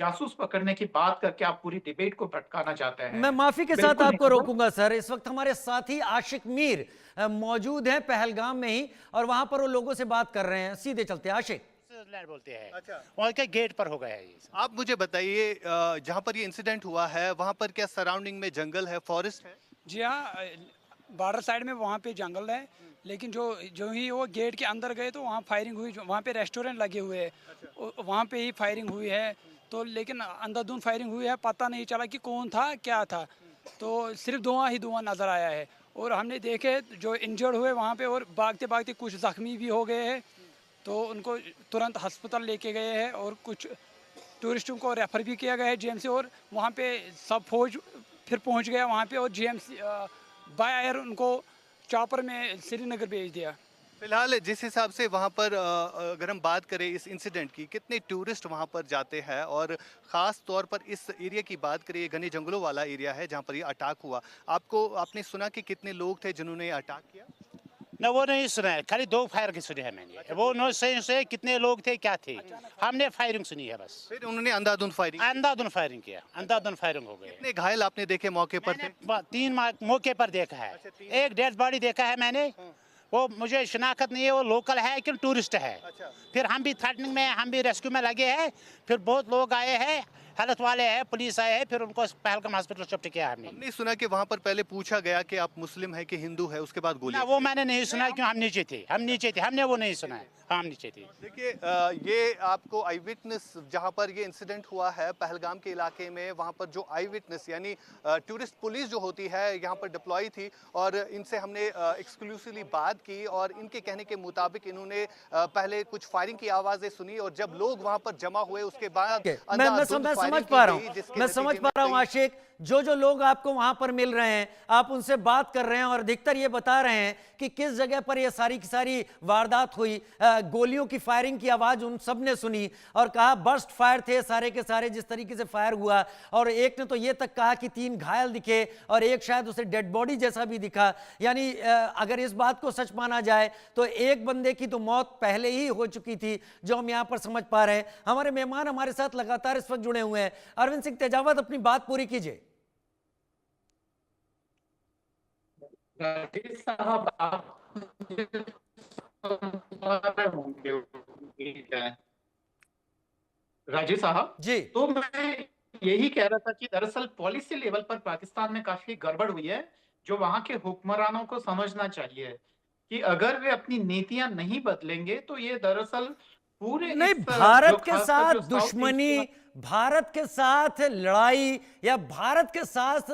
जासूस पकड़ने की बात करके आप पूरी डिबेट को भटकाना चाहते हैं। मैं माफी के साथ बिल्कुल आपको नहीं। रोकूंगा सर। इस वक्त हमारे साथी आशिक मीर मौजूद हैं पहलगाम में ही, और वहां पर वो लोगों से बात कर रहे हैं। सीधे चलते हैं आशिक। स्विट्जरलैंड बोलते हैं। अच्छा, वहाँ के गेट पर हो गया है ये सब। आप मुझे बताइए जहाँ पर ये इंसिडेंट हुआ है वहाँ पर क्या सराउंडिंग में जंगल है, फॉरेस्ट है? जी हाँ, बॉर्डर साइड में वहाँ पे जंगल है। लेकिन जो जो ही वो गेट के अंदर गए तो वहाँ फायरिंग हुई। वहाँ पे रेस्टोरेंट लगे हुए हैं, वहाँ पे ही फायरिंग हुई है। तो लेकिन अंधाधुंध फायरिंग हुई है, पता नहीं चला कि कौन था क्या था। तो सिर्फ धुआं ही धुआं नज़र आया है। और हमने देखे जो इंजर्ड हुए वहाँ पे, और भागते भागते कुछ जख्मी भी हो गए हैं। तो उनको तुरंत अस्पताल लेके गए हैं, और कुछ टूरिस्टों को रेफ़र भी किया गया है जीएमसी। और वहाँ पे सब फौज फिर पहुँच गया वहाँ पे, और जीएमसी बाय एयर उनको चॉपर में श्रीनगर भेज दिया। फिलहाल जिस हिसाब से वहाँ पर अगर हम बात करें इस इंसिडेंट की, कितने टूरिस्ट वहाँ पर जाते हैं, और ख़ास तौर पर इस एरिया की बात करें, ये घने जंगलों वाला एरिया है जहाँ पर ये अटैक हुआ। आपने सुना कि कितने लोग थे जिन्होंने ये अटैक किया? न वो नहीं सुना है, खाली 2 फायर की सुनी है मैंने। वो नो से कितने लोग थे क्या थे, हमने फायरिंग सुनी है बस। फिर उन्होंने अंधाधुंध फायरिंग? अंधाधुंध फायरिंग किया, अंधाधुंध फायरिंग हो गई। कितने घायल आपने देखे मौके पर थे? 3 मौके पर देखा है। एक डेड बॉडी देखा है मैंने। वो मुझे शिनाख्त नहीं है, वो लोकल है कि टूरिस्ट है। फिर हम भी थ्रेटनिंग में, हम भी रेस्क्यू में लगे हैं। फिर बहुत लोग आए हैं, हेल्थ वाले हैं, पुलिस आए हैं, फिर उनको पहलगाम हॉस्पिटल शिफ्ट किया हमने। हमने सुना कि वहाँ पर पहले पूछा गया कि आप मुस्लिम है कि हिंदू है, उसके बाद गोली। ना वो मैंने नहीं सुना, क्यों हम नीचे थे, हमने वो नहीं सुना है। हम नीचे थे। देखिए ये आपको आई विटनेस, जहाँ पर ये इंसिडेंट हुआ है पहलगाम के इलाके में, वहाँ पर जो आई विटनेस यानी टूरिस्ट पुलिस जो होती है यहाँ पर डिप्लॉय थी, और इनसे हमने एक्सक्लूसिवली बात की, और इनके कहने के मुताबिक इन्होंने पहले कुछ फायरिंग की आवाज़ें सुनी, और जब लोग वहाँ पर जमा हुए उसके बाद समझ पा रहा हूँ, मैं समझ पा रहा हूँ आशिक। जो लोग आपको वहां पर मिल रहे हैं, आप उनसे बात कर रहे हैं, और अधिकतर ये बता रहे हैं कि किस जगह पर ये सारी की सारी वारदात हुई। गोलियों की फायरिंग की आवाज उन सब ने सुनी, और कहा बर्स्ट फायर थे सारे के सारे जिस तरीके से फायर हुआ। और एक ने तो ये तक कहा कि 3 घायल दिखे, और एक शायद उसे डेड बॉडी जैसा भी दिखा। यानी अगर इस बात को सच माना जाए तो एक बंदे की तो मौत पहले ही हो चुकी थी, जो हम यहाँ पर समझ पा रहे हैं। हमारे मेहमान हमारे साथ लगातार इस वक्त जुड़े हुए हैं। अरविंद सिंह तेजावत, अपनी बात पूरी कीजिए। राजेश साहब, आप राजेश साहब, जी तो मैं यही कह रहा था कि दरअसल पॉलिसी लेवल पर पाकिस्तान में काफी गड़बड़ हुई है, जो वहां के हुक्मरानों को समझना चाहिए कि अगर वे अपनी नीतियां नहीं बदलेंगे तो ये दरअसल पूरे नहीं, इस जो भारत के खासकर साथ जो साउथ दुश्मनी, एशिया। भारत के साथ लड़ाई, या भारत के साथ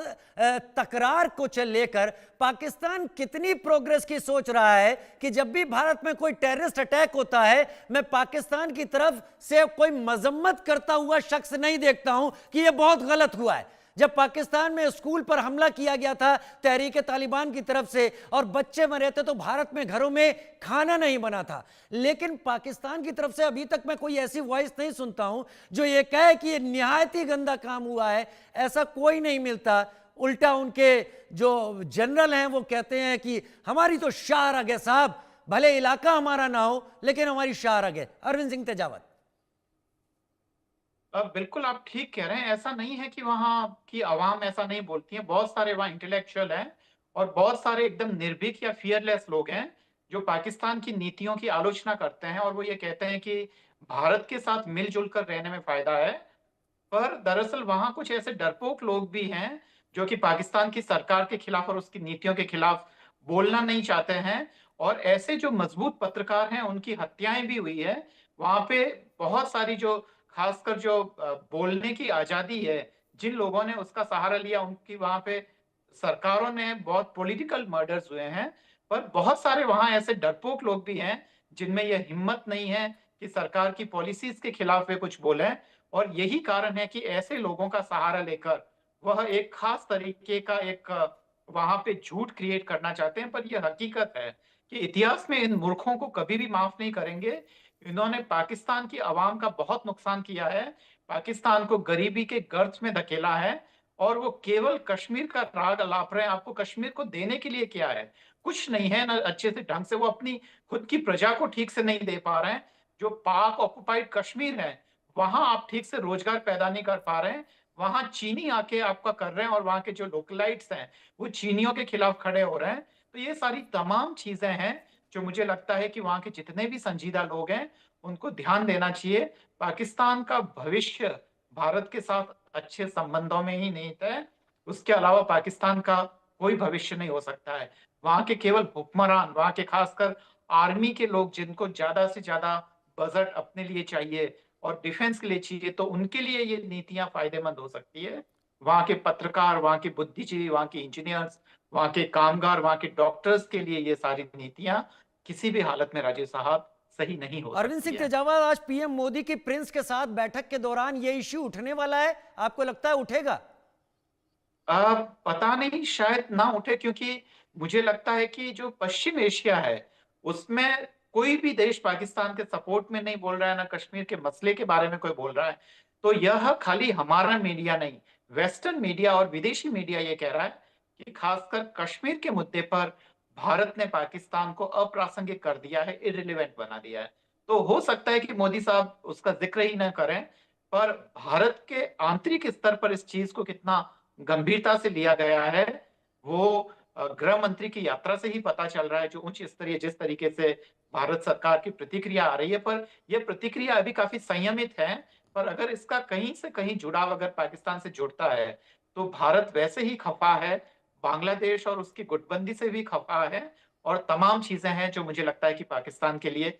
तकरार को लेकर पाकिस्तान कितनी प्रोग्रेस की सोच रहा है कि जब भी भारत में कोई टेररिस्ट अटैक होता है, मैं पाकिस्तान की तरफ से कोई मजम्मत करता हुआ शख्स नहीं देखता हूं कि यह बहुत गलत हुआ है। जब पाकिस्तान में स्कूल पर हमला किया गया था तहरीक तालिबान की तरफ से, और बच्चे मरे थे, तो भारत में घरों में खाना नहीं बना था। लेकिन पाकिस्तान की तरफ से अभी तक मैं कोई ऐसी वॉइस नहीं सुनता हूं जो ये कहे कि ये निहायत ही गंदा काम हुआ है। ऐसा कोई नहीं मिलता। उल्टा उनके जो जनरल हैं वो कहते हैं कि हमारी तो शाह रग है साहब, भले इलाका हमारा ना हो लेकिन हमारी शाह रग है। अरविंद सिंह तेजावत। बिल्कुल आप ठीक कह रहे हैं। ऐसा नहीं है कि वहाँ की आवाम ऐसा नहीं बोलती है। बहुत सारे वहाँ इंटेलेक्चुअल हैं, और बहुत सारे एकदम निर्भीक या फियरलेस लोग हैं जो पाकिस्तान की नीतियों की आलोचना करते हैं, और वो ये कहते हैं कि भारत के साथ मिलजुल कर रहने में फायदा है। पर दरअसल वहाँ कुछ ऐसे डरपोक लोग भी हैं जो कि पाकिस्तान की सरकार के खिलाफ और उसकी नीतियों के खिलाफ बोलना नहीं चाहते हैं, और ऐसे जो मजबूत पत्रकार हैं उनकी हत्याएं भी हुई है। वहां पे बहुत सारी जो खासकर जो बोलने की आजादी है, जिन लोगों ने उसका सहारा लिया, उनकी वहां पे सरकारों ने बहुत पॉलिटिकल मर्डर्स हुए हैं। पर बहुत सारे वहां ऐसे डरपोक लोग भी हैं जिनमें यह हिम्मत नहीं है कि सरकार की पॉलिसीज के खिलाफ वे कुछ बोलें, और यही कारण है कि ऐसे लोगों का सहारा लेकर वह एक खास तरीके का एक वहां पे झूठ क्रिएट करना चाहते हैं। पर यह हकीकत है कि इतिहास में इन मूर्खों को कभी भी माफ नहीं करेंगे। इन्होंने पाकिस्तान की आवाम का बहुत नुकसान किया है, पाकिस्तान को गरीबी के गर्त में धकेला है, और वो केवल कश्मीर का राग अलाप रहे हैं। आपको कश्मीर को देने के लिए क्या है? कुछ नहीं है ना। अच्छे से ढंग से वो अपनी खुद की प्रजा को ठीक से नहीं दे पा रहे हैं। जो पाक ऑक्युपाइड कश्मीर है वहां आप ठीक से रोजगार पैदा नहीं कर पा रहे हैं। वहां चीनी आके आपका कर रहे हैं और वहां के जो लोकलाइट्स हैं वो चीनियों के खिलाफ खड़े हो रहे हैं। तो ये सारी तमाम चीजें हैं जो मुझे लगता है कि वहां के जितने भी संजीदा लोग हैं उनको ध्यान देना चाहिए। पाकिस्तान का भविष्य भारत के साथ अच्छे संबंधों में ही निहित है। उसके अलावा पाकिस्तान का कोई भविष्य नहीं हो सकता है। वहां के केवल हुक्मरान, वहां के खासकर आर्मी के लोग जिनको ज्यादा से ज्यादा बजट अपने लिए चाहिए और डिफेंस के लिए चाहिए, तो उनके लिए ये नीतियां फायदेमंद हो सकती है। वहां के पत्रकार, वहां के बुद्धिजीवी, वहां के इंजीनियर्स, वहां के कामगार, वहां के डॉक्टर्स के लिए ये सारी नीतियां किसी भी हालत में राजीव साहब सही नहीं हो अरविंद सकती सिंह है। तेजावाल, आज पीएम मोदी की प्रिंस के साथ बैठक के दौरान ये इश्यू उठने वाला है, आपको लगता है उठेगा? पता नहीं, शायद ना उठे, क्योंकि मुझे लगता है कि जो पश्चिम एशिया है उसमें कोई भी देश पाकिस्तान के सपोर्ट में नहीं बोल रहा है, ना कश्मीर के मसले के बारे में कोई बोल रहा है। तो यह खाली हमारा मीडिया नहीं, वेस्टर्न मीडिया और विदेशी मीडिया ये कह रहा है कि खासकर कश्मीर के मुद्दे पर भारत ने पाकिस्तान को अप्रासंगिक कर दिया है, इररिलेवेंट बना दिया है। तो हो सकता है कि मोदी साहब उसका जिक्र ही ना करें, पर भारत के आंतरिक स्तर पर इस चीज को कितना गंभीरता से लिया गया है वो गृह मंत्री की यात्रा से ही पता चल रहा है। जो उच्च स्तरीय जिस तरीके से भारत सरकार की प्रतिक्रिया आ रही है, पर यह प्रतिक्रिया अभी काफी संयमित है। पर अगर इसका कहीं से कहीं जुड़ाव अगर पाकिस्तान से जुड़ता है तो भारत वैसे ही खफा है, बांग्लादेश और उसकी गुटबंदी से भी खफा है, और तमाम चीजें हैं जो मुझे लगता है कि पाकिस्तान के लिए